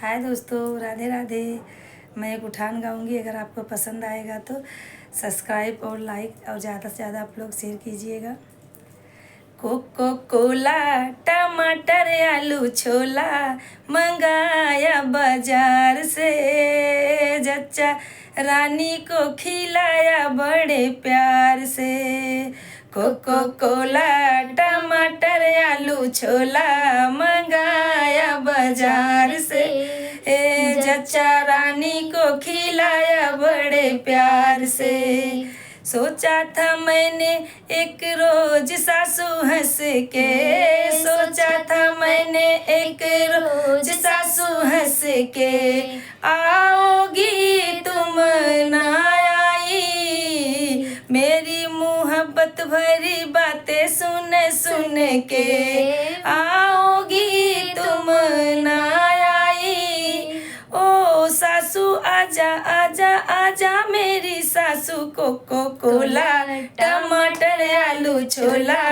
हाय दोस्तों, राधे राधे। मैं एक उठान गाऊंगी, अगर आपको पसंद आएगा तो सब्सक्राइब और लाइक और ज़्यादा से ज़्यादा आप लोग शेयर कीजिएगा। कोको कोला टमाटर आलू छोला मंगाया बाजार से, जच्चा रानी को खिलाया बड़े प्यार से। कोको कोला टमाटर आलू छोला मंगाया बाजार से, जच्चा रानी को खिलाया बड़े प्यार से। सोचा था मैंने एक रोज सासू हंस के, सोचा था मैंने एक रोज सासू हंस के, आओगी तुम ना आई, मेरी मोहब्बत भरी बातें सुन सुन के, आओगी तुम ना आई। ओ सासू आजा आजा आजा मेरी सासू, कोको कोला टमाटर आलू छोला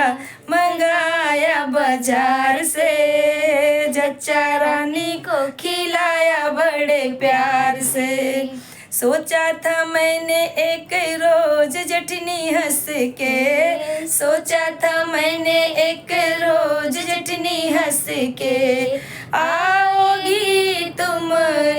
मंगाया बाजार से, जच्चा रानी को खिलाया बड़े प्यार से। सोचा था मैंने एक रोज जटनी हंस के, सोचा था मैंने एक रोज जटनी हंस के, आओगी तुम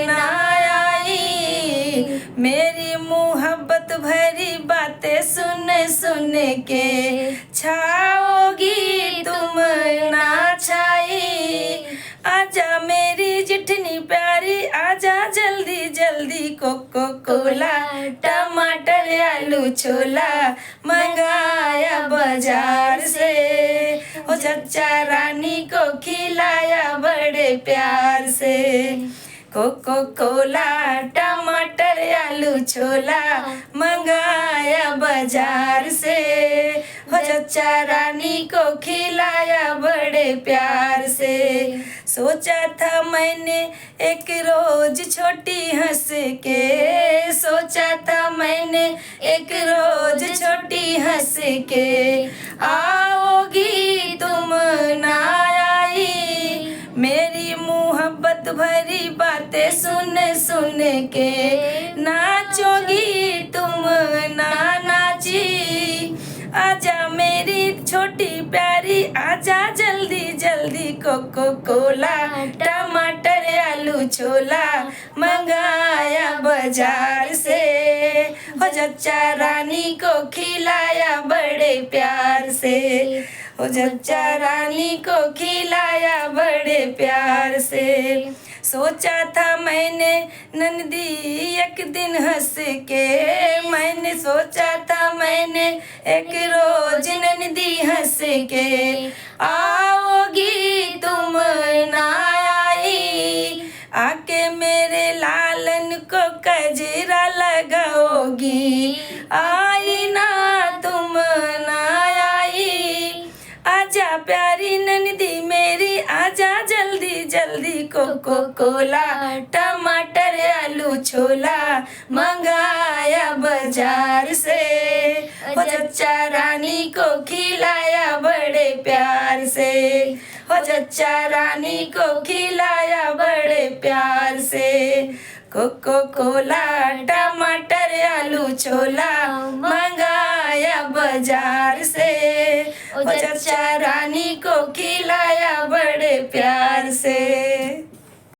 ना आई, मेरी मोहब्बत भरी बातें सुन सुन के, छाओगी तुम ना छाई। आजा मेरी जिठनी प्यारी, आजा जल्दी जल्दी, कोको कोला टमाटर आलू छोला मंगाया बाजार से, ओ चच्चा रानी को खिलाया बड़े प्यार से। कोको कोला टमाटर आलू छोला मंगाया बाजार से, हो चच्चा रानी को खिलाया बड़े प्यार से। सोचा था मैंने एक रोज छोटी हंस के, सोचा था मैंने एक रोज छोटी हंस के, आओगी तुम ना आई, मेरी मोहब्बत भरी बातें सुन सुन के, नाचोगी तुम ना नाची। आजा मेरी छोटी प्यारी, आजा जल्दी जल्दी, कोको कोला टमाटर आलू छोला मंगाया बाजार से, हो जच्चा रानी को खिलाया बड़े प्यार से, हो जच्चा रानी को खिलाया बड़े प्यार से। सोचा था मैंने नंदी एक दिन हंस के, मैंने सोचा था मैंने एक रोज नंदी हंस के, आओगी तुम ना आई, आके मेरे लालन को कजरा लगाओगी, आई ना तुम ना आई। आजा प्यारी नंदी मेरी, आजा जल्दी जल्दी, कोको कोला टमाटर आलू छोला मंगाया बाजार से, हो चच्चा रानी को खिलाया बड़े प्यार से, हो चच्चा रानी को खिलाया बड़े प्यार से। कोको कोला टमाटर आलू छोला मंगाया बाजार से, ओ चच्चा रानी को खिलाया बड़े प्यार से।